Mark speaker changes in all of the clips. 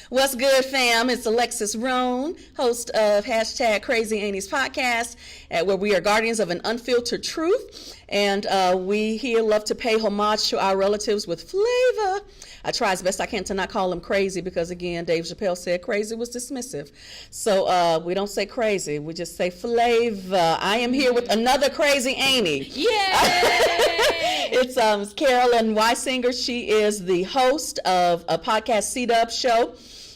Speaker 1: What's good, fam? It's Alexus Rhone, host of hashtag Crazy Aunties podcast, where we are guardians of an unfiltered truth. And we here love to pay homage to our relatives with flavor. I try as best I can to not call them crazy because, again, Dave Chappelle said crazy was dismissive. So we don't say crazy. We just say flavor. I am here with another crazy auntie.
Speaker 2: Yay!
Speaker 1: It's Carolyn Wysinger. She is the host of a podcast, C-Dubb Show.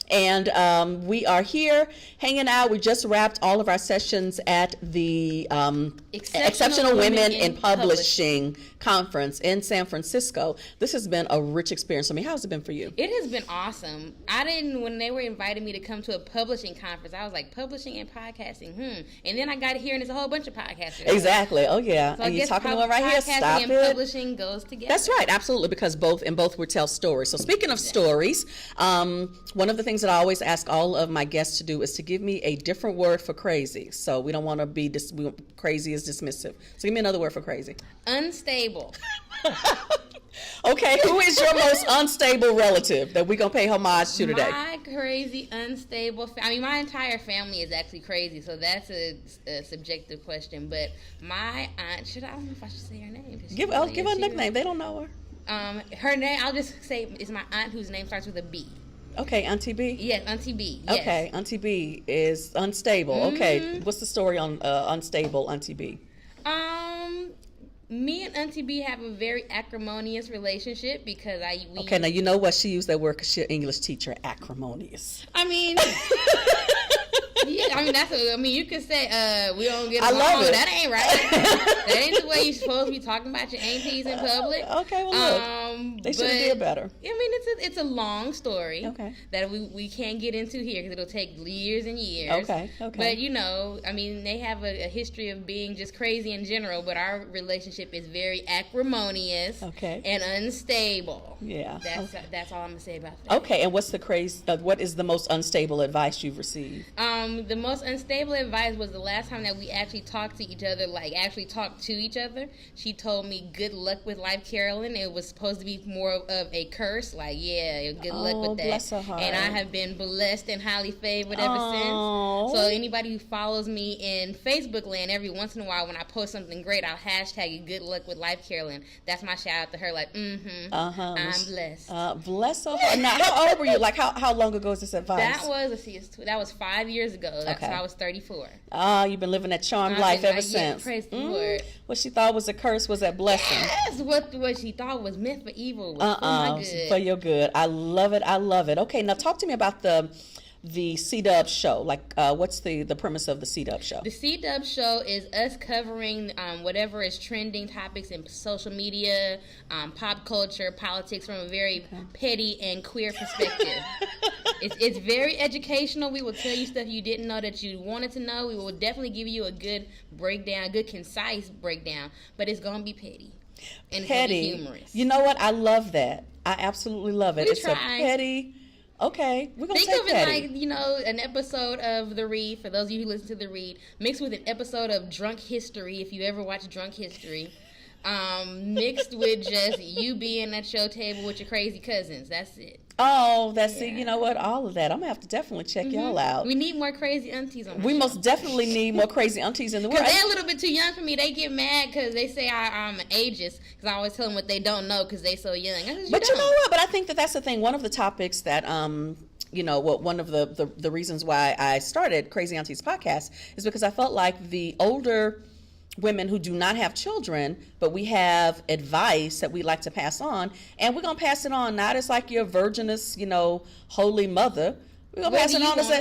Speaker 1: And we are here hanging out. We just wrapped all of our sessions at the Exceptional Women in Publishing Conference in San Francisco. This has been a rich experience. I mean, how's it been for you?
Speaker 2: It has been awesome. When they were inviting me to come to a publishing conference, I was like, publishing and podcasting, And then I got here and it's a whole bunch of podcasters.
Speaker 1: Exactly. Oh, yeah.
Speaker 2: So
Speaker 1: and you're talking to one right here. Stop
Speaker 2: podcasting and publishing goes together.
Speaker 1: That's right. Absolutely. Because both would tell stories. So speaking of stories, one of the things that I always ask all of my guests to do is to give me a different word for crazy. So we don't want to be crazy is dismissive. So give me another word for crazy.
Speaker 2: Unstable.
Speaker 1: Okay, who is your most unstable relative that we're going to pay homage to today?
Speaker 2: My crazy, unstable my entire family is actually crazy, so that's a subjective question. But my aunt, I don't know if I should say her name.
Speaker 1: Give her a nickname. They don't know
Speaker 2: her. Her name, I'll just say, is my aunt whose name starts with a B.
Speaker 1: Okay, Auntie B?
Speaker 2: Yes, Auntie B. Yes.
Speaker 1: Okay, Auntie B is unstable. Mm-hmm. Okay, what's the story on unstable Auntie B?
Speaker 2: Me and Auntie B have a very acrimonious relationship because
Speaker 1: Okay, now you know what? She used that word because she's an English teacher, acrimonious.
Speaker 2: I mean... Yeah, you could say, we don't get along.
Speaker 1: I love it.
Speaker 2: That ain't right. That ain't the way you're supposed to be talking about your aunties in public.
Speaker 1: Okay, well, look. They should have did better.
Speaker 2: I mean, it's a long story.
Speaker 1: Okay.
Speaker 2: That we can't get into here because it'll take years and years.
Speaker 1: Okay.
Speaker 2: But, they have a history of being just crazy in general, but our relationship is very acrimonious and unstable.
Speaker 1: Yeah.
Speaker 2: That's all I'm going to say about that.
Speaker 1: Okay, and what is the most unstable advice you've received?
Speaker 2: The most unstable advice was the last time that we actually talked to each other, She told me, good luck with life, Carolyn. It was supposed to be more of a curse, good luck with that.
Speaker 1: Bless her heart.
Speaker 2: And I have been blessed and highly favored ever since. So anybody who follows me in Facebook land, every once in a while when I post something great, I'll hashtag it, good luck with life, Carolyn. That's my shout out to her, I'm blessed.
Speaker 1: Bless her heart. Now, how old were you? How long ago was this advice?
Speaker 2: That was 5 years ago. That's when I was 34.
Speaker 1: You've been living that charmed life ever since.
Speaker 2: Praise the Lord.
Speaker 1: What she thought was a curse was a blessing.
Speaker 2: Yes, what she thought was meant for evil was for my good.
Speaker 1: For your good. I love it. Okay, now talk to me about the C-Dubb Show. What's the premise of the C-Dubb Show?
Speaker 2: The C-Dubb Show is us covering whatever is trending topics in social media, pop culture, politics from a very petty and queer perspective. It's very educational. We will tell you stuff you didn't know that you wanted to know. We will definitely give you a good breakdown, a good concise breakdown, but it's going to be petty. And
Speaker 1: petty.
Speaker 2: It's going to be humorous.
Speaker 1: You know what? I love that. I absolutely love it.
Speaker 2: It's
Speaker 1: a petty... Okay, we're going to
Speaker 2: think of it
Speaker 1: petty.
Speaker 2: An episode of The Read, for those of you who listen to The Read, mixed with an episode of Drunk History, if you ever watch Drunk History, mixed with just you being at your table with your crazy cousins. That's it.
Speaker 1: Oh, that's it. You know what? All of that. I'm going to have to definitely check y'all out.
Speaker 2: We need more crazy aunties on the show.
Speaker 1: We most definitely need more crazy aunties in the world.
Speaker 2: Because they're a little bit too young for me. They get mad because they say I'm ageist because I always tell them what they don't know because they so young.
Speaker 1: But you know what? But I think that's the thing. One of the topics that one of the reasons why I started Crazy Aunties podcast is because I felt like the older women who do not have children, but we have advice that we like to pass on, and we're going to pass it on not as like your virginous, holy mother. We're going to pass it on as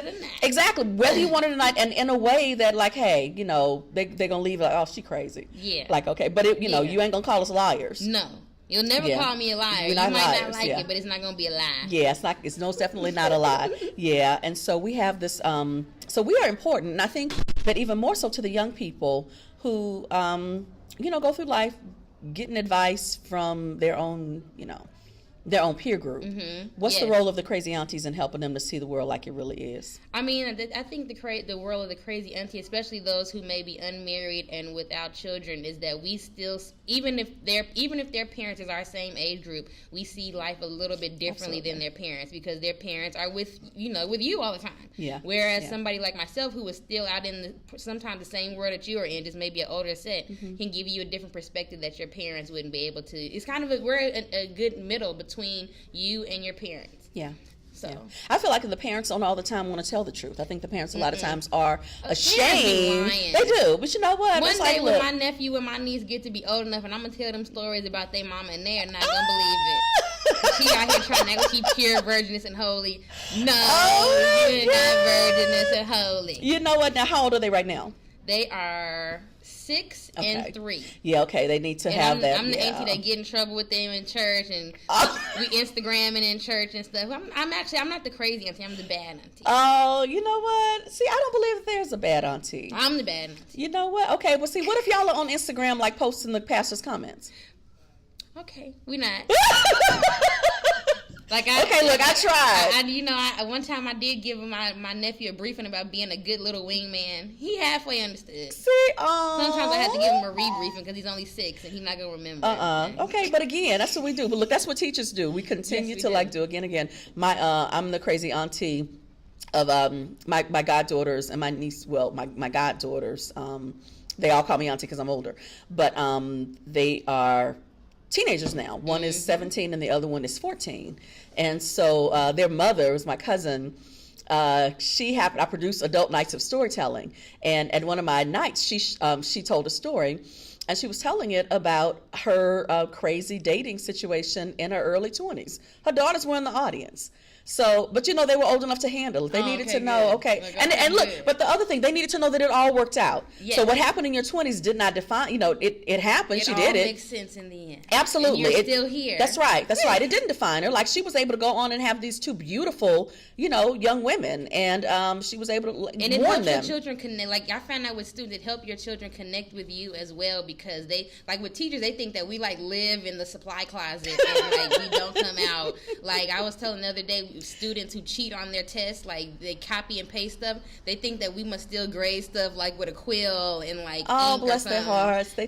Speaker 1: exactly, whether you want it or not, and in a way that hey, they're going to leave oh, she crazy.
Speaker 2: Yeah.
Speaker 1: Okay, but you ain't going to call us liars.
Speaker 2: No. You'll never call me a liar. You might not like it, but it's not going to be a lie.
Speaker 1: Yeah, it's most definitely not a lie. Yeah, and so we have this, so we are important, and I think that even more so to the young people who, go through life getting advice from their own, their own peer group. What's the
Speaker 2: Yes.
Speaker 1: role of the crazy aunties in helping them to see the world like it really is?
Speaker 2: I mean, I think the world of the crazy auntie, especially those who may be unmarried and without children, is that we still, even if their parents is our same age group, we see life a little bit differently than their parents, because their parents are with you all the time.
Speaker 1: Yeah.
Speaker 2: Whereas somebody like myself, who is still out in sometimes the same world that you are in, just maybe an older set, can give you a different perspective that your parents wouldn't be able to. It's kind of we're a good middle between you and your parents.
Speaker 1: Yeah.
Speaker 2: So
Speaker 1: Yeah. I feel like the parents don't all the time want to tell the truth. I think the parents a lot of times are ashamed. They do, but you know what?
Speaker 2: One
Speaker 1: It's
Speaker 2: day
Speaker 1: like,
Speaker 2: when
Speaker 1: look,
Speaker 2: my nephew and my niece get to be old enough, and I'm gonna tell them stories about their mama, and they are not gonna believe it. She out here trying to act like she pure virginous and holy. No, you're not virginous and holy.
Speaker 1: You know what? Now, how old are they right now?
Speaker 2: They are 6 and 3.
Speaker 1: Yeah, okay. They need to have that.
Speaker 2: I'm the auntie that get in trouble with them in church, and we Instagramming in church and stuff. I'm not the crazy auntie. I'm the bad auntie.
Speaker 1: Oh, you know what? See, I don't believe that there's a bad auntie.
Speaker 2: I'm the bad auntie.
Speaker 1: You know what? Okay, well, see, what if y'all are on Instagram, like, posting the pastor's comments?
Speaker 2: Okay, we not.
Speaker 1: Look, I tried.
Speaker 2: One time I did give my nephew a briefing about being a good little wingman. He halfway understood.
Speaker 1: See,
Speaker 2: Sometimes I have to give him a rebriefing because he's only 6 and he's not gonna remember.
Speaker 1: Okay, but again, that's what we do. But look, that's what teachers do. We continue to like do again. I'm the crazy auntie of my goddaughters and my niece. Well, my goddaughters. They all call me auntie because I'm older, but they are teenagers now. One is 17 and the other one is 14. And so their mother was my cousin. I produced adult nights of storytelling, and at one of my nights she told a story, and she was telling it about her crazy dating situation in her early 20s. Her daughters were in the audience. So, but they were old enough to handle it. They needed to know,
Speaker 2: Like,
Speaker 1: and look,
Speaker 2: good.
Speaker 1: but the other thing, they needed to know that it all worked out.
Speaker 2: Yes.
Speaker 1: So what happened in your 20s did not define, it happened. She did it.
Speaker 2: It all makes sense in the end.
Speaker 1: Absolutely.
Speaker 2: And you're still here.
Speaker 1: That's right. Right. It didn't define her. Like, she was able to go on and have these 2 beautiful, young women, and she was able to
Speaker 2: and it
Speaker 1: warn
Speaker 2: helps
Speaker 1: them.
Speaker 2: your children connect. Like, I found out with students, it help your children connect with you as well, because they, like with teachers, they think that we like live in the supply closet and like we don't come out. Like, I was telling the other day, students who cheat on their tests, like they copy and paste stuff, they think that we must still grade stuff like with a quill and like ink
Speaker 1: Bless
Speaker 2: or
Speaker 1: their
Speaker 2: something.
Speaker 1: hearts. They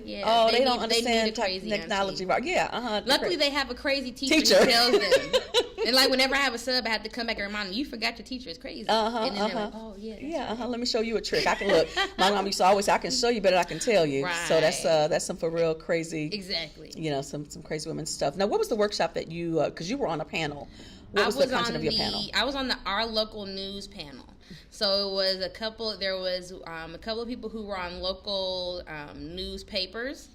Speaker 1: don't understand
Speaker 2: crazy
Speaker 1: technology.
Speaker 2: auntie.
Speaker 1: Yeah,
Speaker 2: Luckily, they have a crazy teacher who tells them. And like whenever I have a sub, I have to come back and remind them, you forgot your teacher is crazy. And then they're like, oh yeah.
Speaker 1: Let me show you a trick. I can look. My mom used to always say, I can show you better than I can tell you.
Speaker 2: Right.
Speaker 1: So that's some for real crazy.
Speaker 2: Exactly.
Speaker 1: Some crazy women stuff. Now, what was the workop that you? Because you were on a panel. What was the content of your panel?
Speaker 2: I was on the Our Local News panel. So it was a couple. There was a couple of people who were on local newspapers.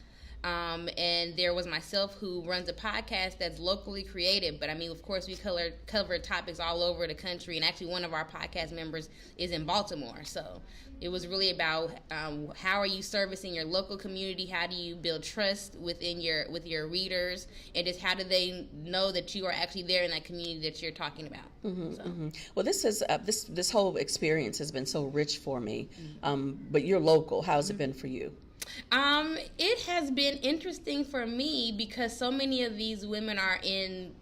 Speaker 2: And there was myself, who runs a podcast that's locally created. But I mean, of course, we cover topics all over the country. And actually, one of our podcast members is in Baltimore. So it was really about how are you servicing your local community? How do you build trust with your readers? And just how do they know that you are actually there in that community that you're talking about?
Speaker 1: Well, this whole experience has been so rich for me. But you're local. How's it been for you?
Speaker 2: It has been interesting for me because so many of these women are in,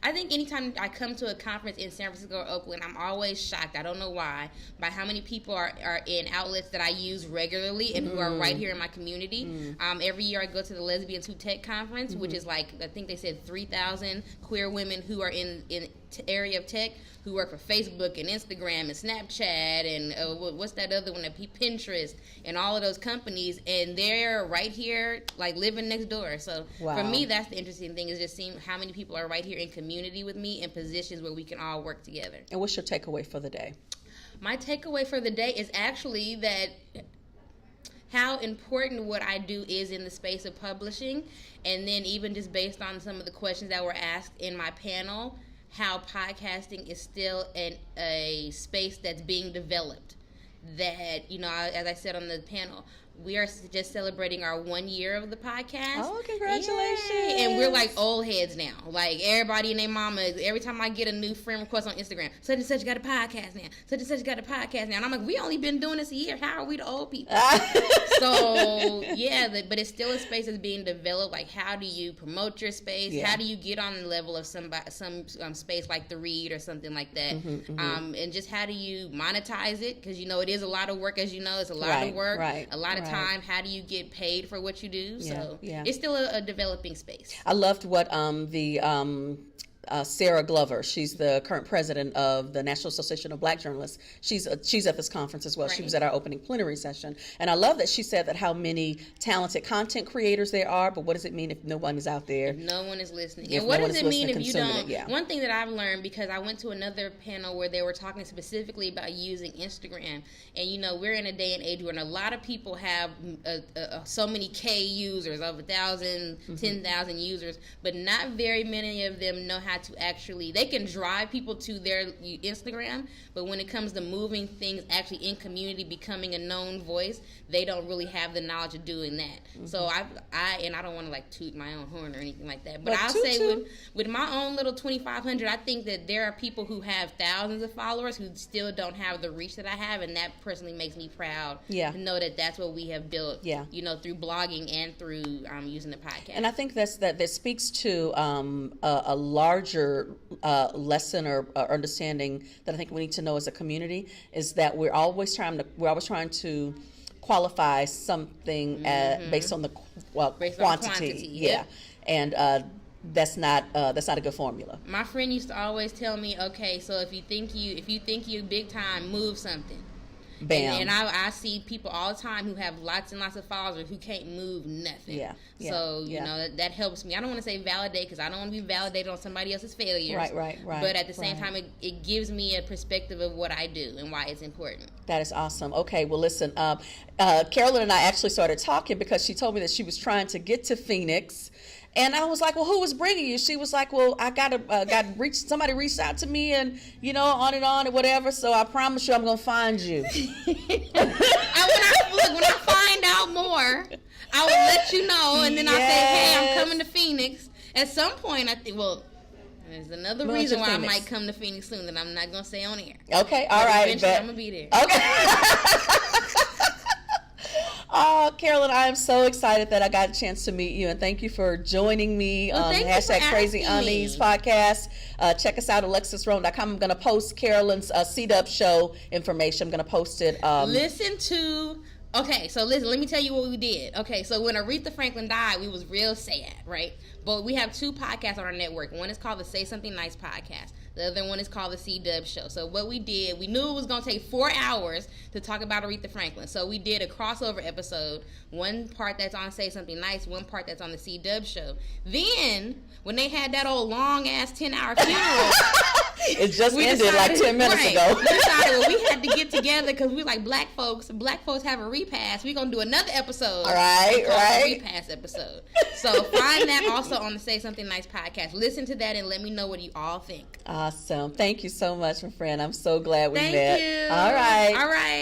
Speaker 2: I think anytime I come to a conference in San Francisco or Oakland, I'm always shocked. I don't know why, by how many people are in outlets that I use regularly and who are right here in my community. Every year I go to the Lesbians Who Tech conference, which is like, I think they said 3,000 queer women who are in area of tech, who work for Facebook and Instagram and Snapchat and what's that other one, Pinterest and all of those companies, and they're right here, like living next door. So for me, that's the interesting thing, is just seeing how many people are right here in community with me in positions where we can all work together.
Speaker 1: And what's your takeaway for the day?
Speaker 2: My takeaway for the day is actually that how important what I do is in the space of publishing, and then even just based on some of the questions that were asked in my panel, how podcasting is still a space that's being developed. That, as I said on the panel, we are just celebrating our 1 year of the podcast.
Speaker 1: Oh, congratulations.
Speaker 2: Yay. And we're like old heads now. Like everybody and their mama, every time I get a new friend request on Instagram, such and such got a podcast now. Such and such got a podcast now. And I'm like, we only been doing this a year. How are we the old people? So, yeah, but it's still a space that's being developed. Like, how do you promote your space?
Speaker 1: Yeah.
Speaker 2: How do you get on the level of some space like The Read or something like that? And just how do you monetize it? Because, you know, it is a lot of work, as you know. It's a lot of work. A lot of time. How do you get paid for what you do? So it's still a developing space.
Speaker 1: I loved what Sarah Glover, she's the current president of the National Association of Black Journalists. She's at this conference as well. Right. She was at our opening plenary session. And I love that she said that how many talented content creators there are, but what does it mean if no one is out there?
Speaker 2: If no one is listening. And what does it mean if you don't? One thing that I've learned, because I went to another panel where they were talking specifically about using Instagram. And, you know, we're in a day and age where a lot of people have so many K users, of 1,000, 10,000 users, but not very many of them know how to actually, they can drive people to their Instagram, but when it comes to moving things actually in community, becoming a known voice, they don't really have the knowledge of doing that. So I don't want to like toot my own horn or anything like that, but I'll say with my own little 2,500, I think that there are people who have thousands of followers who still don't have the reach that I have, and that personally makes me proud to know that that's what we have built, you know, through blogging and through using the podcast. And
Speaker 1: I think that speaks to a larger lesson or understanding that I think we need to know as a community, is that we're always trying to qualify something based on the quantity. And that's not a good formula.
Speaker 2: My friend used to always tell me, okay, so if you think you big time, move something.
Speaker 1: Bam.
Speaker 2: And I see people all the time who have lots and lots of followers who can't move nothing. So, you know, that helps me. I don't want to say validate, because I don't want to be validated on somebody else's failures. Right. But at the same time, it gives me a perspective of what I do and why it's important.
Speaker 1: That is awesome. Okay, well, listen, Carolyn and I actually started talking because she told me that she was trying to get to Phoenix. And I was like, well, who was bringing you? She was like, well, I got to reach, somebody reached out to me, and, you know, on and whatever. So I promise you I'm going to find you.
Speaker 2: When I find out more, I will let you know. And then I'll say, hey, I'm coming to Phoenix. At some point, I think, well, there's another reason why I might come to Phoenix soon that I'm not going to say on air.
Speaker 1: Okay, all right.
Speaker 2: Eventually, I'm going to be there.
Speaker 1: Okay. Oh, Carolyn, I am so excited that I got a chance to meet you, and thank you for joining me on #Crazy Aunties podcast. Check us out at AlexusRhone.com. I'm going to post Carolyn's C-Dubb Show information. I'm going to post it.
Speaker 2: Okay, so listen, let me tell you what we did. Okay, so when Aretha Franklin died, we was real sad, right? But we have 2 podcasts on our network. One is called the Say Something Nice podcast. The other one is called the C-Dubb Show. So what we did, we knew it was going to take 4 hours to talk about Aretha Franklin. So we did a crossover episode. One part that's on Say Something Nice, one part that's on the C-Dubb Show. Then, when they had that old long-ass 10-hour funeral...
Speaker 1: It just ended like 10 minutes ago.
Speaker 2: We decided, well, we had to get together because we like black folks. Black folks have a repast. We're going to do another episode.
Speaker 1: Right.
Speaker 2: A repast episode. So find that also on the Say Something Nice podcast. Listen to that and let me know what you all think.
Speaker 1: Awesome. Thank you so much, my friend. I'm so glad we met.
Speaker 2: Thank you.
Speaker 1: All right.
Speaker 2: All right.